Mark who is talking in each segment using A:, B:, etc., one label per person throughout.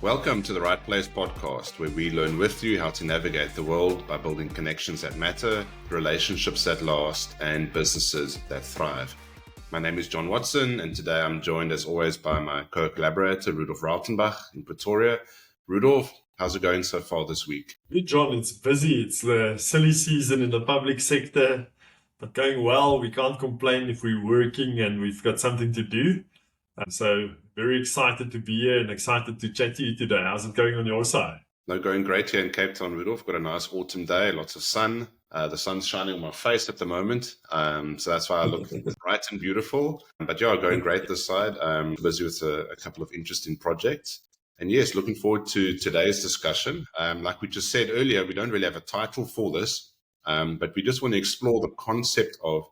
A: Welcome to the Right Place podcast, where we learn with you how to navigate the world by building connections that matter, relationships that last, and businesses that thrive. My name is John Watson, and today I'm joined as always by my co-collaborator, Rudolf Rautenbach in Pretoria. Rudolf, how's it going so far this week?
B: Good, John. It's busy. It's the silly season in the public sector, but going well. We can't complain if we're working and we've got something to do. So very excited to be here and excited to chat to you today. How's it going on your side?
A: No, going great here in Cape Town, Rudolf. Got a nice autumn day, lots of sun. The sun's shining on my face at the moment, so that's why I look bright and beautiful. But yeah, going great this side. Busy with a couple of interesting projects. And yes, looking forward to today's discussion. Like we just said earlier, we don't really have a title for this, but we just want to explore the concept of,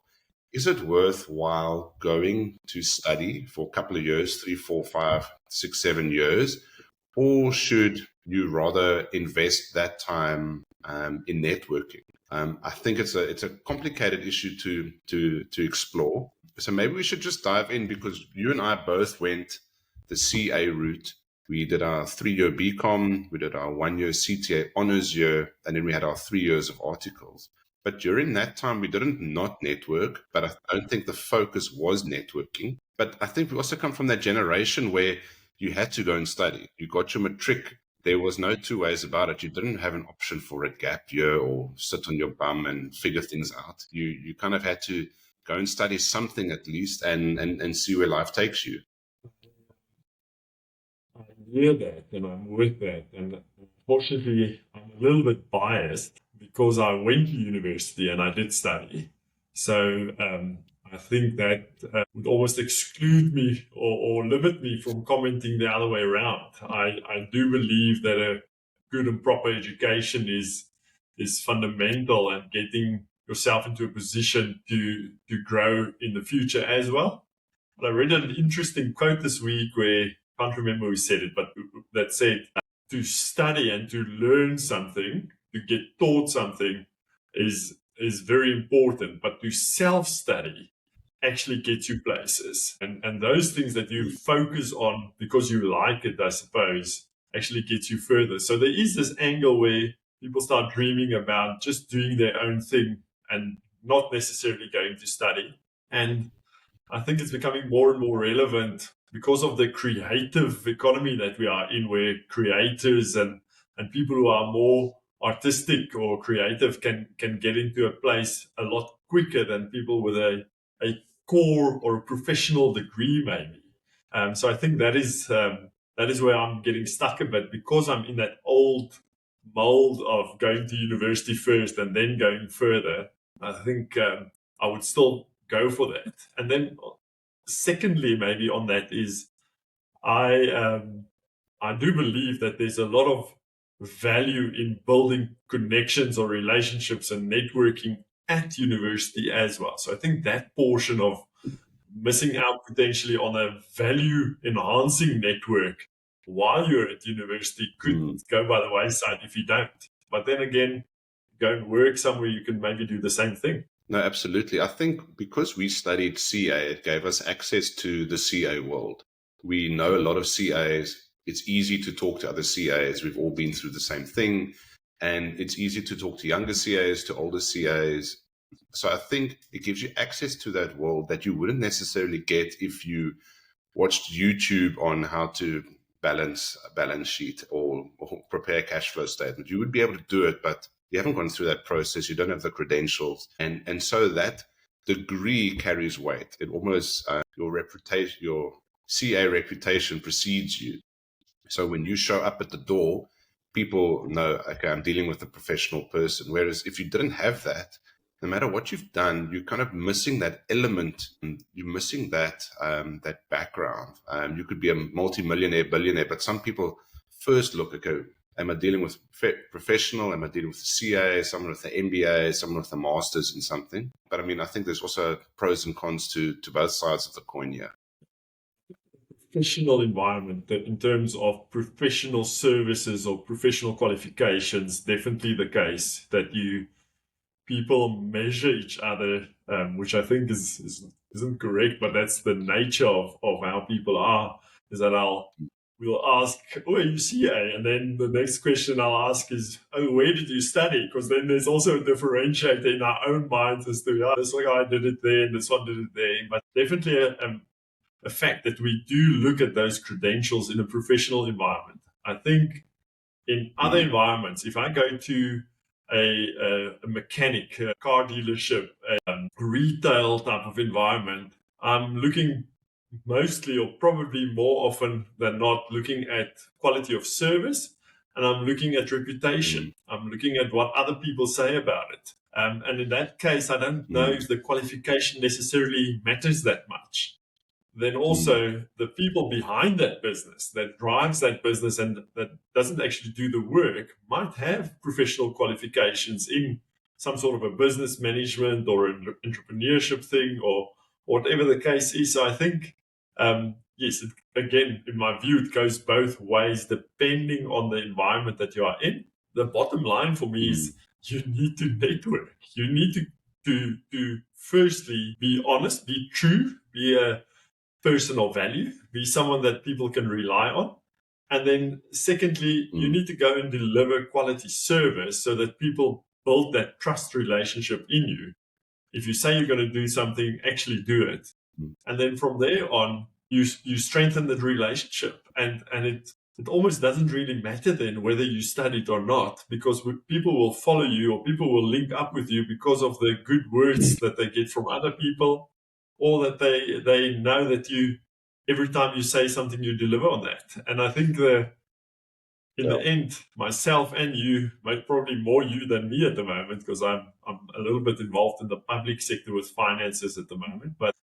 A: is it worthwhile going to study for a couple of years, 3, 4, 5, 6, 7 years, or should you rather invest that time in networking? I think it's a complicated issue to explore. So maybe we should just dive in, because you and I both went the CA route. We did our 3-year BCom, we did our 1-year CTA honors year, and then we had our 3 years of articles. But during that time, we didn't not network, but I don't think the focus was networking. But I think we also come from that generation where you had to go and study. You got your matric. There was no two ways about it. You didn't have an option for a gap year or sit on your bum and figure things out. You kind of had to go and study something at least and see where life takes you.
B: I hear that and I'm with that. And unfortunately, I'm a little bit biased because I went to university and I did study. So I think that would almost exclude me or limit me from commenting the other way around. I do believe that a good and proper education is fundamental, and getting yourself into a position to grow in the future as well. But I read an interesting quote this week where, I can't remember who said it, but that said, to study and to learn something, to get taught something is very important, but to self-study actually gets you places. And those things that you focus on because you like it, I suppose, actually gets you further. So there is this angle where people start dreaming about just doing their own thing and not necessarily going to study. And I think it's becoming more and more relevant because of the creative economy that we are in, where creators and people who are more artistic or creative can get into a place a lot quicker than people with a core or a professional degree, maybe. So I think that is where I'm getting stuck a bit, because I'm in that old mold of going to university first and then going further. I think I would still go for that. And then secondly, maybe on that is, I do believe that there's a lot of value in building connections or relationships and networking at university as well. So I think that portion of missing out potentially on a value enhancing network while you're at university could go by the wayside if you don't. But then again, go and work somewhere, you can maybe do the same thing.
A: No, absolutely. I think because we studied CA, it gave us access to the CA world. We know a lot of CAs. It's easy to talk to other CAs. We've all been through the same thing. And it's easy to talk to younger CAs, to older CAs. So I think it gives you access to that world that you wouldn't necessarily get if you watched YouTube on how to balance a balance sheet or prepare a cash flow statement. You would be able to do it, but you haven't gone through that process. You don't have the credentials. And so that degree carries weight. It almost, your reputation, your CA reputation precedes you. So when you show up at the door, people know, okay, I'm dealing with a professional person. Whereas if you didn't have that, no matter what you've done, you're kind of missing that element. You're missing that background. You could be a multi-millionaire, billionaire, but some people first look, okay, am I dealing with professional? Am I dealing with a CA, someone with an MBA, someone with a master's in something? But I mean, I think there's also pros and cons to both sides of the coin here.
B: Professional environment, in terms of professional services or professional qualifications, definitely the case that people measure each other, which I think isn't correct, but that's the nature of how people are, is that I'll we'll ask, oh, are you CA? And then the next question I'll ask is, oh, where did you study? Because then there's also a differentiator in our own minds as to, yeah, this guy did it there and this one did it there. But definitely a fact that we do look at those credentials in a professional environment. I think in other environments, if I go to a mechanic, a car dealership, a retail type of environment, I'm looking mostly or probably more often than not looking at quality of service, and I'm looking at reputation. I'm looking at what other people say about it. And in that case, I don't know if the qualification necessarily matters that much. Then also the people behind that business that drives that business and that doesn't actually do the work might have professional qualifications in some sort of a business management or an entrepreneurship thing or whatever the case is. So I think, yes, again, in my view, it goes both ways depending on the environment that you are in. The bottom line for me is you need to network. You need to firstly be honest, be true, be a person of value, be someone that people can rely on. And then secondly, you need to go and deliver quality service so that people build that trust relationship in you. If you say you're going to do something, actually do it. And then from there on, you strengthen that relationship. And it almost doesn't really matter then whether you studied or not, because people will follow you or people will link up with you because of the good words that they get from other people, or that they know that you, every time you say something, you deliver on that. And I think in the end, myself and you, probably more you than me at the moment, because I'm a little bit involved in the public sector with finances at the moment, but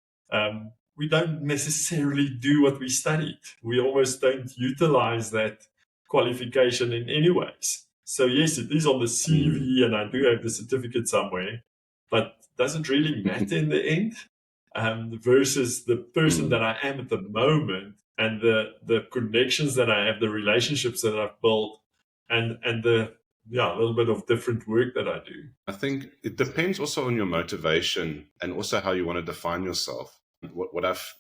B: we don't necessarily do what we studied. We almost don't utilize that qualification in any ways. So yes, it is on the CV and I do have the certificate somewhere, but doesn't really matter in the end. Versus the person that I am at the moment and the connections that I have, the relationships that I've built, and the a little bit of different work that I do.
A: I think it depends also on your motivation and also how you want to define yourself. What I've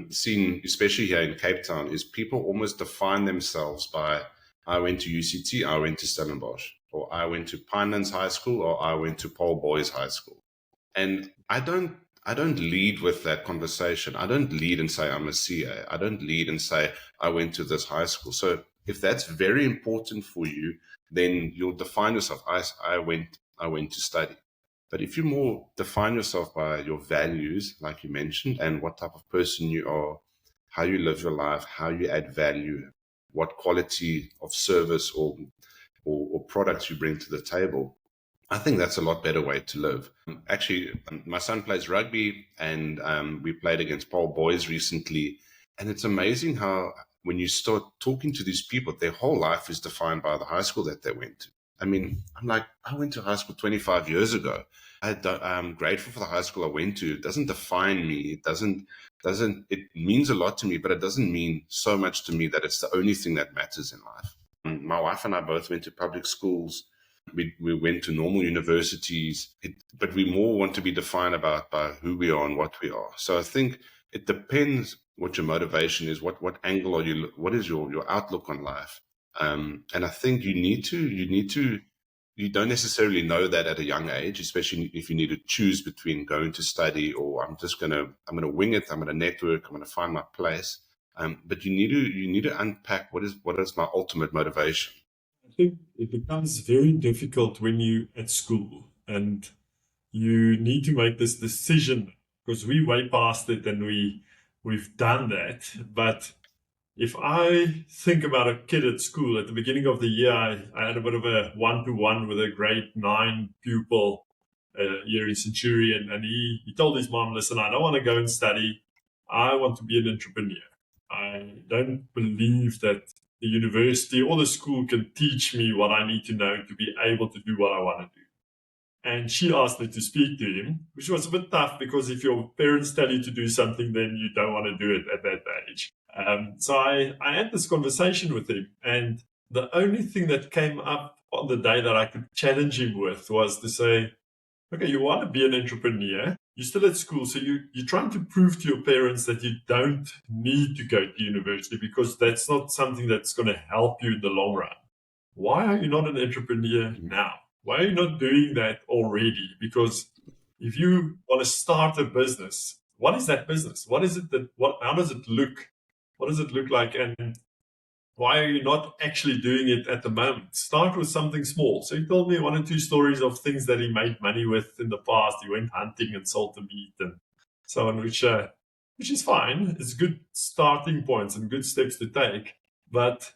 A: seen, especially here in Cape Town, is people almost define themselves by, I went to UCT, I went to Stellenbosch, or I went to Pinelands High School, or I went to Paul Boys High School. And I don't lead with that conversation. I don't lead and say I'm a CA. I don't lead and say I went to this high school. So if that's very important for you, then you'll define yourself. I went to study. But if you more define yourself by your values, like you mentioned, and what type of person you are, how you live your life, how you add value, what quality of service or products you bring to the table, I think that's a lot better way to live. Actually, my son plays rugby, and we played against Paul Boys recently. And it's amazing how when you start talking to these people, their whole life is defined by the high school that they went to. I mean, I'm like, I went to high school 25 years ago. I'm grateful for the high school I went to. It doesn't define me. It means a lot to me, but it doesn't mean so much to me that it's the only thing that matters in life. My wife and I both went to public schools. We went to normal universities, but we more want to be defined by who we are and what we are. So I think it depends what your motivation is, what angle are you, what is your outlook on life. And I think you don't necessarily know that at a young age, especially if you need to choose between going to study or I'm going to wing it, I'm going to network, I'm going to find my place. But you need to unpack what is my ultimate motivation.
B: I think it becomes very difficult when you're at school and you need to make this decision, because we way past it and we've done that. But if I think about a kid at school, at the beginning of the year, I had a bit of a one-to-one with a grade 9 pupil here in Centurion, and he told his mom, listen, I don't want to go and study. I want to be an entrepreneur. I don't believe that the university or the school can teach me what I need to know to be able to do what I want to do. And she asked me to speak to him, which was a bit tough, because if your parents tell you to do something, then you don't want to do it at that age. So I had this conversation with him, and the only thing that came up on the day that I could challenge him with was to say, okay, you want to be an entrepreneur, you're still at school, so you're trying to prove to your parents that you don't need to go to university because that's not something that's going to help you in the long run. Why are you not an entrepreneur now? Why are you not doing that already? Because if you want to start a business, what is that business? What is it how does it look? What does it look like? And why are you not actually doing it at the moment? Start with something small. So he told me 1 or 2 stories of things that he made money with in the past. He went hunting and sold the meat and so on, which is fine. It's good starting points and good steps to take. But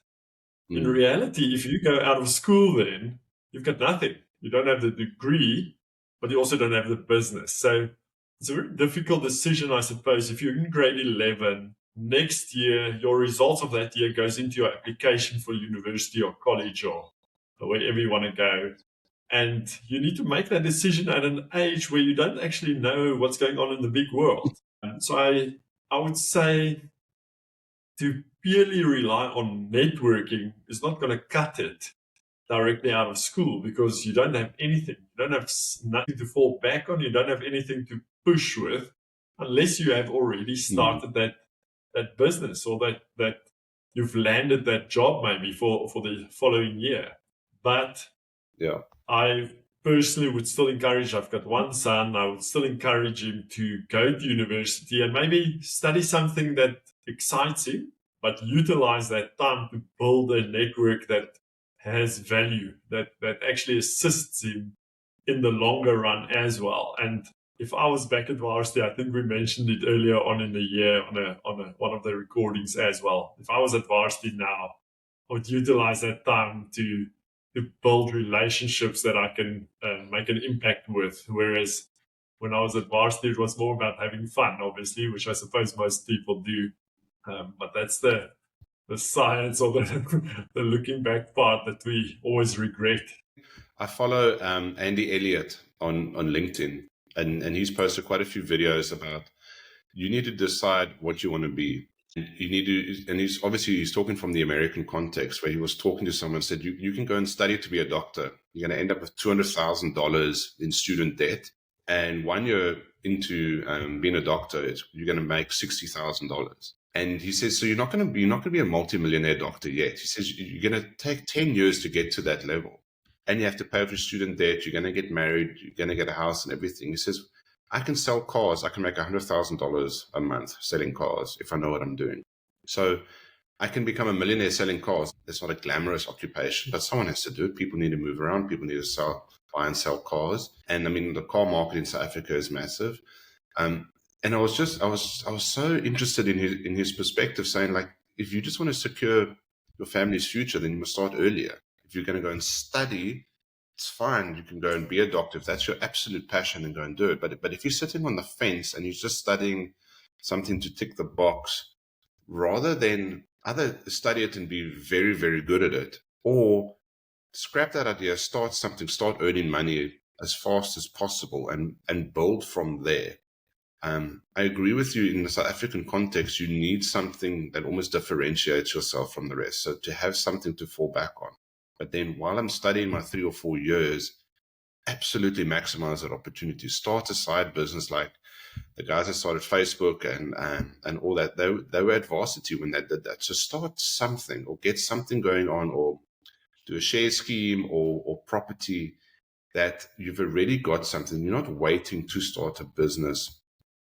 B: in reality, if you go out of school, then you've got nothing. You don't have the degree, but you also don't have the business. So it's a very difficult decision, I suppose. If you're in grade 11, next year, your results of that year goes into your application for university or college or wherever you want to go. And you need to make that decision at an age where you don't actually know what's going on in the big world. So I would say to purely rely on networking is not going to cut it directly out of school because you don't have anything. You don't have nothing to fall back on. You don't have anything to push with unless you have already started that business or that you've landed that job maybe for the following year. But I personally would still encourage, I've got one son, I would still encourage him to go to university and maybe study something that excites him, but utilize that time to build a network that has value, that actually assists him in the longer run as well. And if I was back at varsity, I think we mentioned it earlier on in the year on one of the recordings as well. If I was at varsity now, I would utilize that time to build relationships that I can make an impact with. Whereas when I was at varsity, it was more about having fun, obviously, which I suppose most people do. But that's the science or the looking back part that we always regret.
A: I follow Andy Elliott on LinkedIn, and he's posted quite a few videos about you need to decide what you want to be. You need to, and he's talking from the American context where he was talking to someone and said, you can go and study to be a doctor. You're going to end up with $200,000 in student debt. And 1 year into being a doctor, you're going to make $60,000. And he says, so you're not going to be a multimillionaire doctor yet. He says, you're going to take 10 years to get to that level. And you have to pay for student debt. You're going to get married. You're going to get a house and everything. He says, I can sell cars. I can make $100,000 a month selling cars if I know what I'm doing. So I can become a millionaire selling cars. It's not a glamorous occupation, but someone has to do it. People need to move around. People need to buy and sell cars. And I mean, the car market in South Africa is massive. And I was so interested in his perspective, saying like, if you just want to secure your family's future, then you must start earlier. If you're going to go and study, it's fine. You can go and be a doctor if that's your absolute passion and go and do it. But if you're sitting on the fence and you're just studying something to tick the box, rather than either study it and be very, very good at it, or scrap that idea, start earning money as fast as possible and build from there. I agree with you. In the South African context, you need something that almost differentiates yourself from the rest. So to have something to fall back on. But then while I'm studying my 3 or 4 years, absolutely maximize that opportunity. Start a side business like the guys that started Facebook and all that. They were at varsity when they did that. So start something or get something going on or do a share scheme or property that you've already got something. You're not waiting to start a business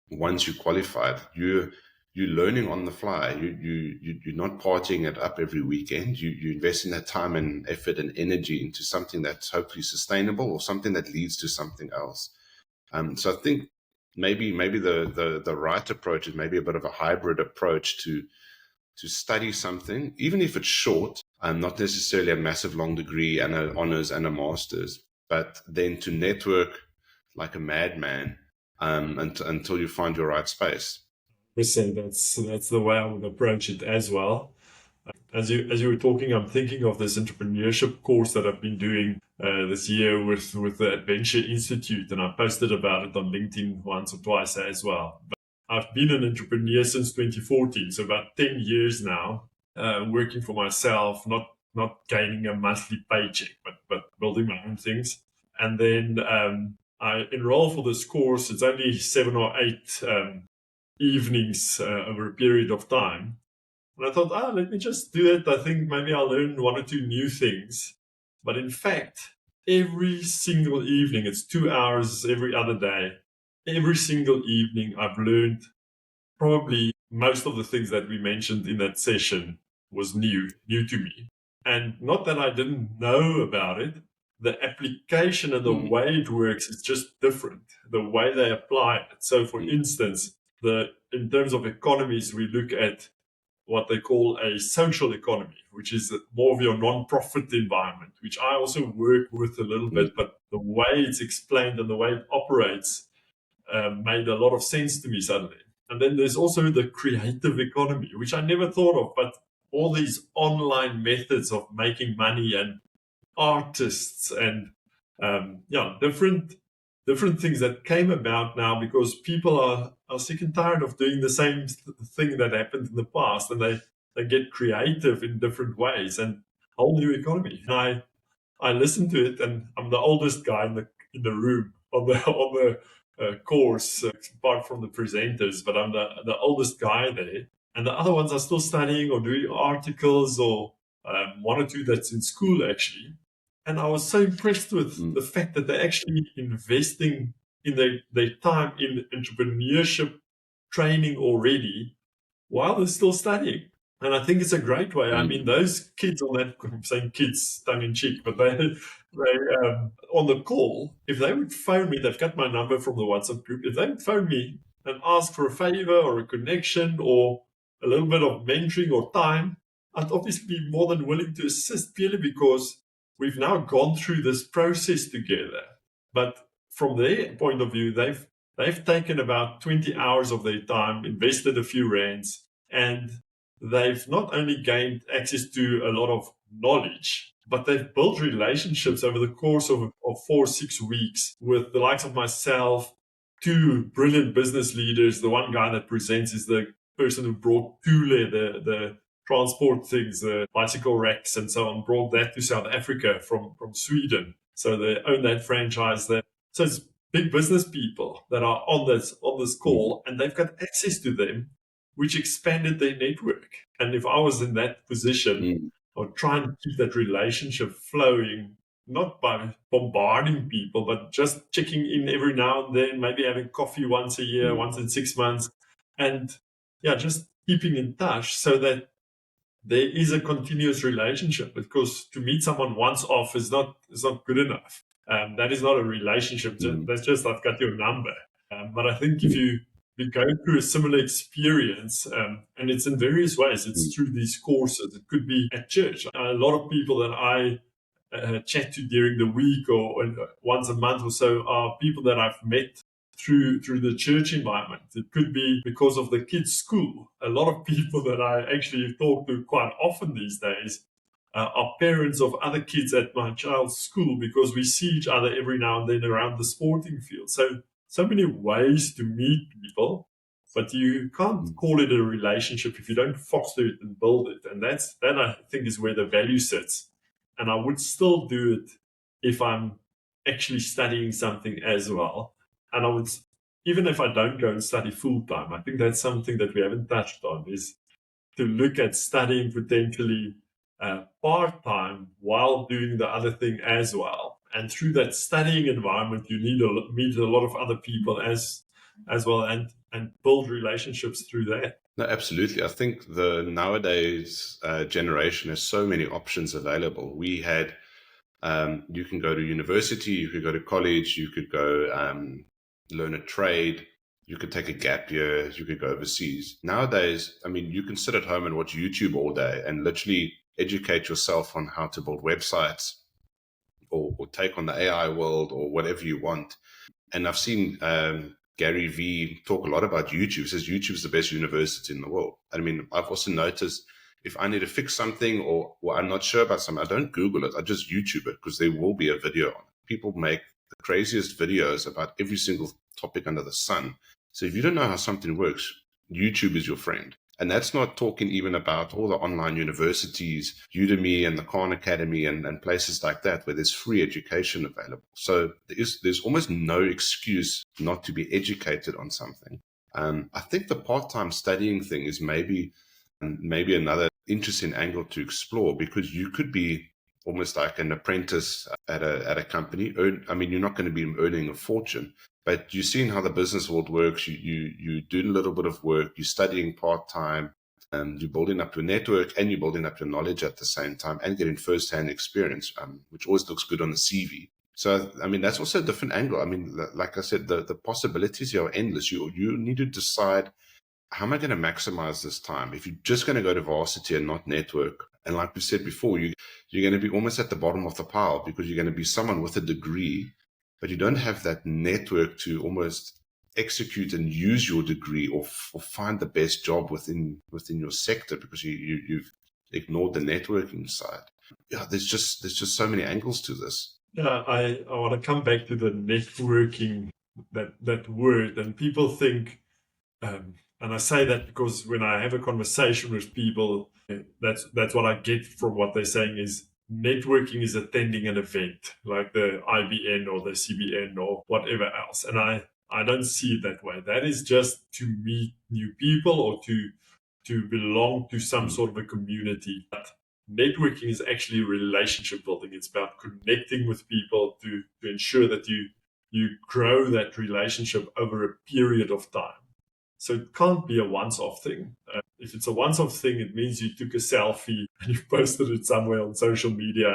A: once you qualified. You're learning on the fly. You're not partying it up every weekend. You invest in that time and effort and energy into something that's hopefully sustainable or something that leads to something else. So I think maybe the right approach is maybe a bit of a hybrid approach to study something, even if it's short, not necessarily a massive long degree and an honors and a master's, but then to network like a madman until you find your right space.
B: That's the way I would approach it as well. As you were talking, I'm thinking of this entrepreneurship course that I've been doing this year with the Adventure Institute, and I posted about it on LinkedIn once or twice as well. But I've been an entrepreneur since 2014, so about 10 years now, working for myself, not gaining a monthly paycheck, but building my own things. And then I enroll for this course. It's only 7 or 8 evenings over a period of time. And I thought, let me just do it. I think maybe I'll learn 1 or 2 new things. But in fact, every single evening, it's 2 hours every other day. Every single evening, I've learned probably most of the things that we mentioned in that session was new to me. And not that I didn't know about it, the application and the way it works is just different, the way they apply it. So for instance, in terms of economies, we look at what they call a social economy, which is more of your non-profit environment, which I also work with a little bit, but the way it's explained and the way it operates made a lot of sense to me suddenly. And then there's also the creative economy, which I never thought of, but all these online methods of making money and artists and different things that came about now because people are sick and tired of doing the same thing that happened in the past, and they get creative in different ways and a whole new economy. And I listen to it, and I'm the oldest guy in the room on the course, apart from the presenters, but I'm the oldest guy there. And the other ones are still studying or doing articles or 1 or 2 that's in school actually. And I was so impressed with the fact that they're actually investing in their time in entrepreneurship training already while they're still studying. And I think it's a great way. I mean, those kids on that, I'm saying kids tongue in cheek, but they on the call, if they would phone me, they've got my number from the WhatsApp group. If they would phone me and ask for a favor or a connection or a little bit of mentoring or time, I'd obviously be more than willing to assist, purely because we've now gone through this process together. But from their point of view, they've taken about 20 hours of their time, invested a few rands, and they've not only gained access to a lot of knowledge, but they've built relationships over the course of 4 or 6 weeks with the likes of myself, 2 brilliant business leaders. The one guy that presents is the person who brought Thule, the transport things, the bicycle racks and so on, brought that to South Africa from Sweden. So they own that franchise there. So it's big business people that are on this call, and they've got access to them, which expanded their network. And if I was in that position, I would try and keep that relationship flowing, not by bombarding people, but just checking in every now and then, maybe having coffee once a year, once in 6 months, and just keeping in touch so that there is a continuous relationship. Because to meet someone once off is not good enough. That is not a relationship. That's just, I've got your number. But I think if you go through a similar experience, and it's in various ways, it's through these courses, it could be at church. A lot of people that I chat to during the week or once a month or so are people that I've met through the church environment. It could be because of the kids' school. A lot of people that I actually talk to quite often these days are parents of other kids at my child's school, because we see each other every now and then around the sporting field. So many ways to meet people, but you can't call it a relationship if you don't foster it and build it. And that I think is where the value sits. And I would still do it if I'm actually studying something as well. And I would, even if I don't go and study full time, I think that's something that we haven't touched on, is to look at studying potentially part time while doing the other thing as well. And through that studying environment, you need to meet a lot of other people as well, and build relationships through that.
A: No, absolutely. I think the nowadays generation has so many options available. We had, you can go to university, you could go to college, you could go learn a trade, you could take a gap year, you could go overseas. Nowadays, I mean, you can sit at home and watch YouTube all day and literally educate yourself on how to build websites or take on the AI world or whatever you want. And I've seen Gary Vee talk a lot about YouTube. He says YouTube is the best university in the world. I mean, I've also noticed if I need to fix something or I'm not sure about something, I don't Google it. I just YouTube it, because there will be a video on it. People make the craziest videos about every single topic under the sun. So if you don't know how something works, YouTube is your friend. And that's not talking even about all the online universities, Udemy and the Khan Academy and places like that, where there's free education available. So there's almost no excuse not to be educated on something. I think the part-time studying thing is maybe another interesting angle to explore, because you could be almost like an apprentice at a company. You're not going to be earning a fortune, but you're seeing how the business world works. You doing a little bit of work, you're studying part-time, and you're building up your network and you're building up your knowledge at the same time and getting first-hand experience, which always looks good on the CV. So, that's also a different angle. Like I said, the possibilities here are endless. You need to decide, how am I going to maximize this time? If you're just going to go to varsity and not network, and like we said before, you're going to be almost at the bottom of the pile, because you're going to be someone with a degree, but you don't have that network to almost execute and use your degree or find the best job within your sector, because you've ignored the networking side. Yeah, there's just so many angles to this.
B: Yeah, I want to come back to the networking, that word, and people think, and I say that because when I have a conversation with people, that's what I get from what they're saying is, networking is attending an event like the IBN or the CBN or whatever else. And I don't see it that way. That is just to meet new people or to belong to some sort of a community. But networking is actually relationship building. It's about connecting with people to ensure that you grow that relationship over a period of time. So it can't be a once-off thing. If it's a once-off thing, it means you took a selfie and you posted it somewhere on social media,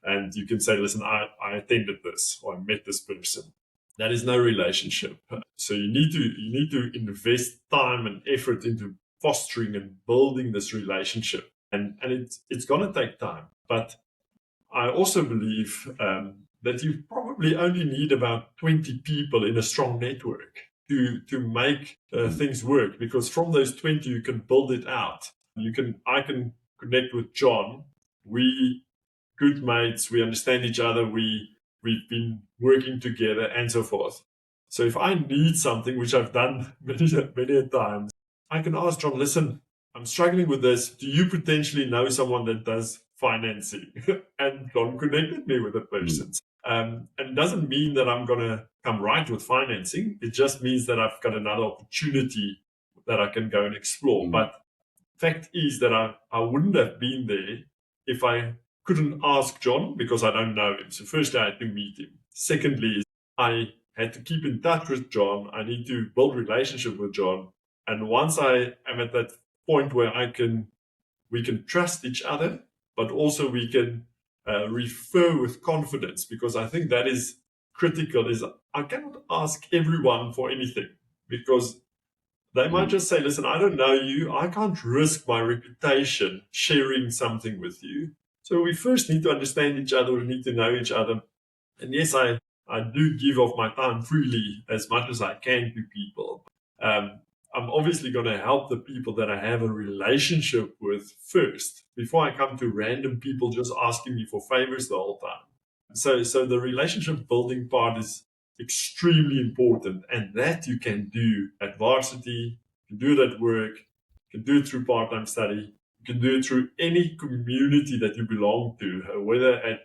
B: and you can say, listen, I attended this, or I met this person. That is no relationship. So you need to invest time and effort into fostering and building this relationship. And it's going to take time. But I also believe that you probably only need about 20 people in a strong network to make things work, because from those 20 you can build it out. I can connect with John. We good mates, we understand each other, we've been working together and so forth. So if I need something, which I've done many times, I can ask John, listen, I'm struggling with this. Do you potentially know someone that does financing? And John connected me with a person. And it doesn't mean that I'm going to come right with financing. It just means that I've got another opportunity that I can go and explore. But fact is that I wouldn't have been there if I couldn't ask John, because I don't know him. So firstly, I had to meet him. Secondly, I had to keep in touch with John. I need to build relationship with John. And once I am at that point where we can trust each other, but also we can refer with confidence, because I think that is critical. Is I cannot ask everyone for anything, because they might just say, listen, I don't know you. I can't risk my reputation sharing something with you. So we first need to understand each other. We need to know each other. And yes, I do give of my time freely as much as I can to people. I'm obviously going to help the people that I have a relationship with first, before I come to random people just asking me for favors the whole time. So the relationship building part is extremely important, and that you can do at varsity, you can do it at work, you can do it through part-time study, you can do it through any community that you belong to, whether at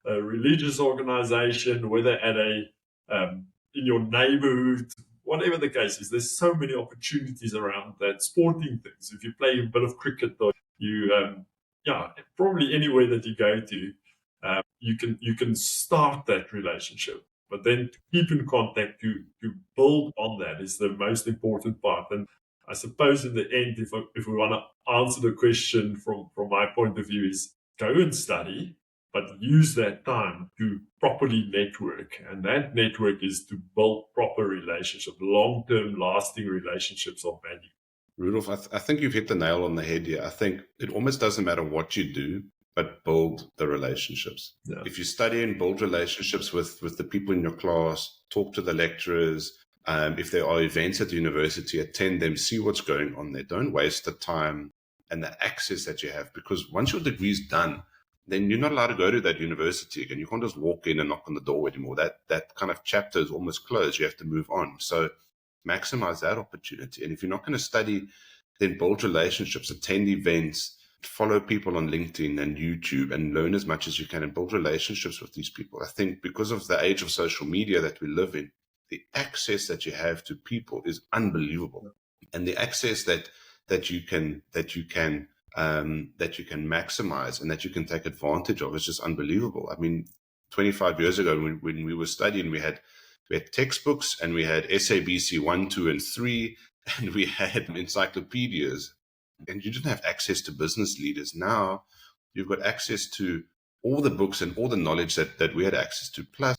B: a religious organization, whether at in your neighborhood, whatever the case is. There's so many opportunities around that. Sporting things, if you play a bit of cricket, or probably anywhere that you go to, you can start that relationship. But then to keep in contact, to build on that is the most important part. And I suppose in the end, if we want to answer the question from my point of view, is go and study, but use that time to properly network. And that network is to build proper relationships, long-term, lasting relationships of value.
A: Rudolf, I think you've hit the nail on the head here. I think it almost doesn't matter what you do, but build the relationships. Yeah. If you study and build relationships with the people in your class, talk to the lecturers, if there are events at the university, attend them, see what's going on there. Don't waste the time and the access that you have, because once your degree is done, then you're not allowed to go to that university again. You can't just walk in and knock on the door anymore. That kind of chapter is almost closed. You have to move on. So maximize that opportunity. And if you're not going to study then build relationships, attend events, follow people on LinkedIn and YouTube, and learn as much as you can and build relationships with these people. I think because of the age of social media that we live in, the access that you have to people is unbelievable, and the access that you can maximize and that you can take advantage of is just unbelievable. I mean, 25 years ago when we were studying, we had textbooks, and we had SABC 1, 2, and 3, and we had encyclopedias, and you didn't have access to business leaders. Now you've got access to all the books and all the knowledge that we had access to, plus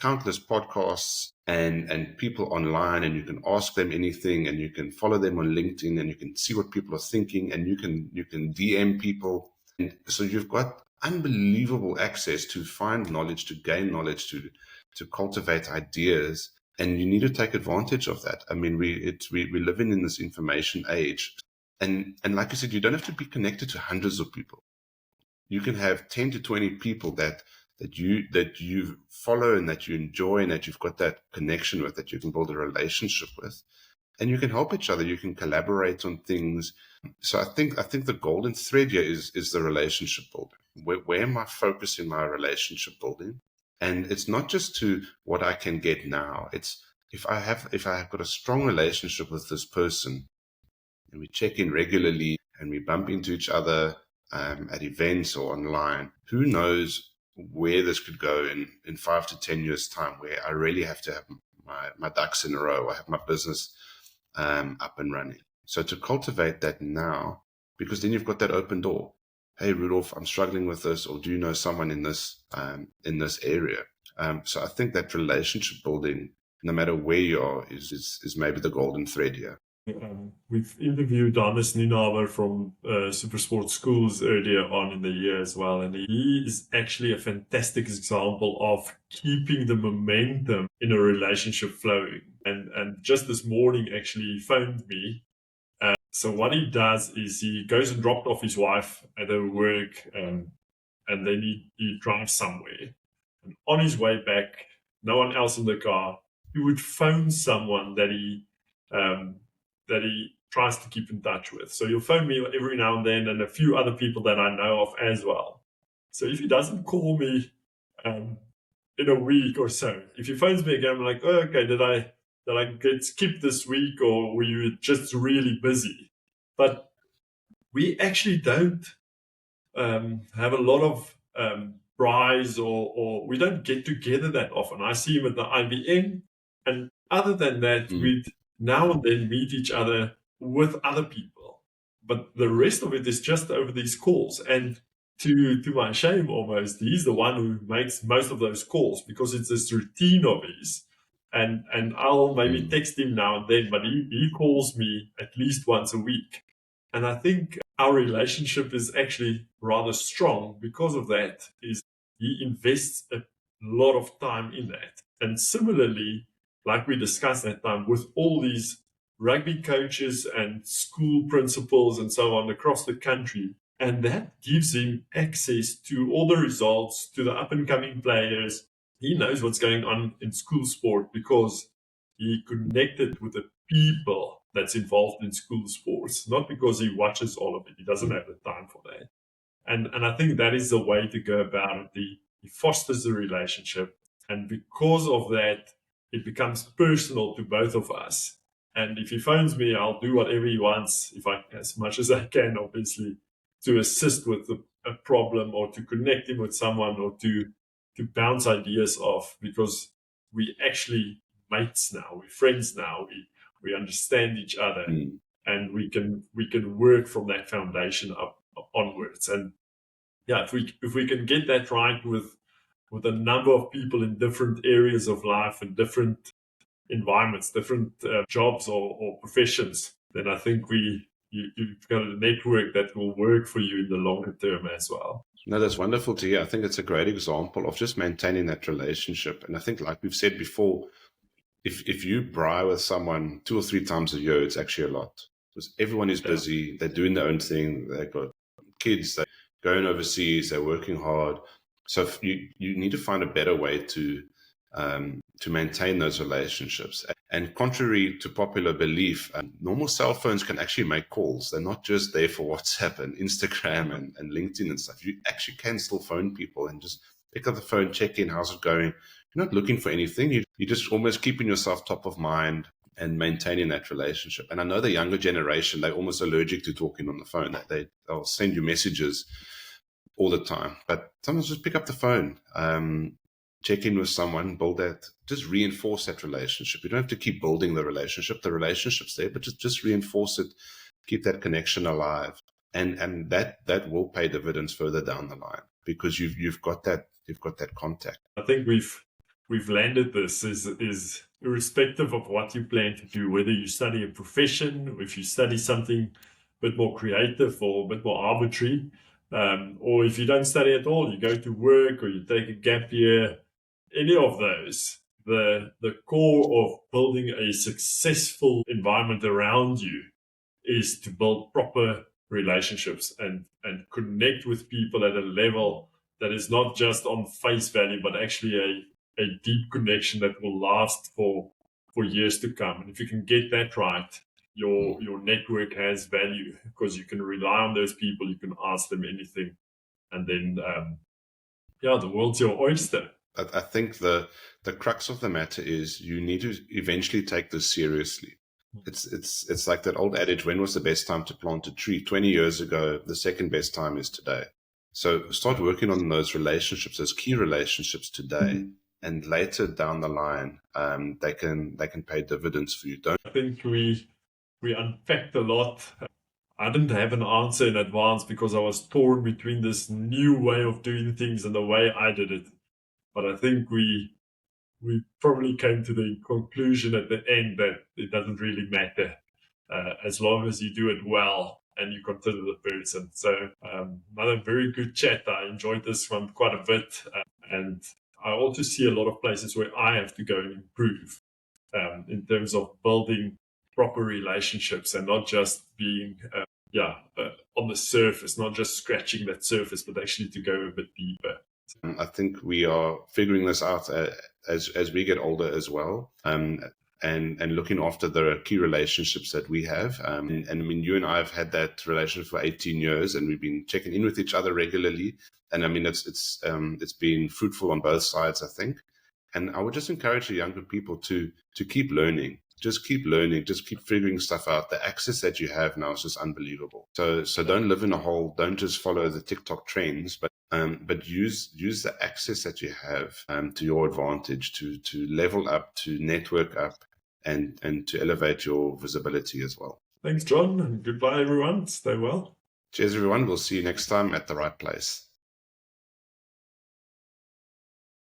A: countless podcasts and people online, and you can ask them anything, and you can follow them on LinkedIn, and you can see what people are thinking, and you can DM people. And so you've got unbelievable access to find knowledge, to gain knowledge, to cultivate ideas, and you need to take advantage of that. I mean, we're living in this information age, and like I said, you don't have to be connected to hundreds of people. You can have 10 to 20 people that you follow and that you enjoy and that you've got that connection with, that you can build a relationship with, and you can help each other. You can collaborate on things. So I think the golden thread here is the relationship building. Where am I focusing my relationship building? And it's not just to what I can get now. It's if I have got a strong relationship with this person, and we check in regularly, and we bump into each other at events or online, who knows where this could go in 5 to 10 years' time, where I really have to have my ducks in a row. I have my business up and running. So to cultivate that now, because then you've got that open door. Hey, Rudolf, I'm struggling with this, or do you know someone in this area? So I think that relationship building, no matter where you are, is maybe the golden thread here.
B: We've interviewed Hannes Nienaber from Supersport Schools earlier on in the year as well, and he is actually a fantastic example of keeping the momentum in a relationship flowing. And just this morning, actually, he phoned me. So what he does is he goes and dropped off his wife at her work, and then he drives somewhere. And on his way back, no one else in the car, he would phone someone that he tries to keep in touch with. So he'll phone me every now and then, and a few other people that I know of as well. So if he doesn't call me in a week or so, if he phones me again, I'm like, oh, okay, did I get skipped this week, or were you just really busy? But we actually don't have a lot of braais, or we don't get together that often. I see him at the IBM, and other than that, we'd now and then meet each other with other people. But the rest of it is just over these calls. And to my shame almost, he's the one who makes most of those calls, because it's this routine of his. And I'll maybe text him now and then, but he calls me at least once a week. And I think our relationship is actually rather strong because of that. Is he invests a lot of time in that. And similarly, like we discussed that time, with all these rugby coaches and school principals and so on across the country, and that gives him access to all the results, to the up-and-coming players. He knows what's going on in school sport because he connected with the people that's involved in school sports, not because he watches all of it. He doesn't have the time for that. And I think that is the way to go about it. He fosters the relationship, and because of that, it becomes personal to both of us. And if he phones me, I'll do whatever he wants, as much as I can, obviously, to assist with a problem, or to connect him with someone, or to bounce ideas off, because we actually mates now, we're friends now, we understand each other, and we can work from that foundation up onwards. And yeah, if we can get that right with a number of people in different areas of life and different environments, different jobs or professions, then I think you've got a network that will work for you in the longer term as well.
A: No, that's wonderful to hear. I think it's a great example of just maintaining that relationship. And I think, like we've said before, if you braai with someone 2 or 3 times a year, it's actually a lot, because everyone is busy. They're doing their own thing. They've got kids. They're going overseas. They're working hard. So you need to find a better way to to maintain those relationships. And contrary to popular belief, normal cell phones can actually make calls. They're not just there for WhatsApp and Instagram and LinkedIn and stuff. You actually can still phone people and just pick up the phone, check in, how's it going? You're not looking for anything. You're just almost keeping yourself top of mind and maintaining that relationship. And I know the younger generation, they're almost allergic to talking on the phone. They'll send you messages all the time. But sometimes just pick up the phone, check in with someone, build that, just reinforce that relationship. You don't have to keep building the relationship. The relationship's there, but just reinforce it, keep that connection alive. And that will pay dividends further down the line because you've got that contact.
B: I think we've landed this is irrespective of what you plan to do, whether you study a profession, or if you study something a bit more creative or a bit more arbitrary, or if you don't study at all, you go to work or you take a gap year, any of those, the core of building a successful environment around you is to build proper relationships and connect with people at a level that is not just on face value, but actually a deep connection that will last for years to come. And if you can get that right, your network has value because you can rely on those people, you can ask them anything, and then the world's your oyster.
A: I think the crux of the matter is you need to eventually take this seriously. It's like that old adage, when was the best time to plant a tree? 20 years ago, the second best time is today. So start working on those relationships, those key relationships today, and later down the line, they can pay dividends for you.
B: I think we unpacked a lot. I didn't have an answer in advance because I was torn between this new way of doing things and the way I did it. But I think we probably came to the conclusion at the end that it doesn't really matter as long as you do it well and you consider the person. So another very good chat. I enjoyed this one quite a bit. And I also see a lot of places where I have to go and improve in terms of building proper relationships and not just being on the surface, not just scratching that surface, but actually to go a bit deeper.
A: I think we are figuring this out as we get older as well, and looking after the key relationships that we have. And I mean, you and I have had that relationship for 18 years, and we've been checking in with each other regularly. And I mean, it's been fruitful on both sides, I think. And I would just encourage the younger people to keep learning. Just keep learning, just keep figuring stuff out. The access that you have now is just unbelievable. So don't live in a hole. Don't just follow the TikTok trends, but use the access that you have to your advantage to level up, to network up, and to elevate your visibility as well.
B: Thanks, John, and goodbye, everyone. Stay well.
A: Cheers, everyone. We'll see you next time at the right place.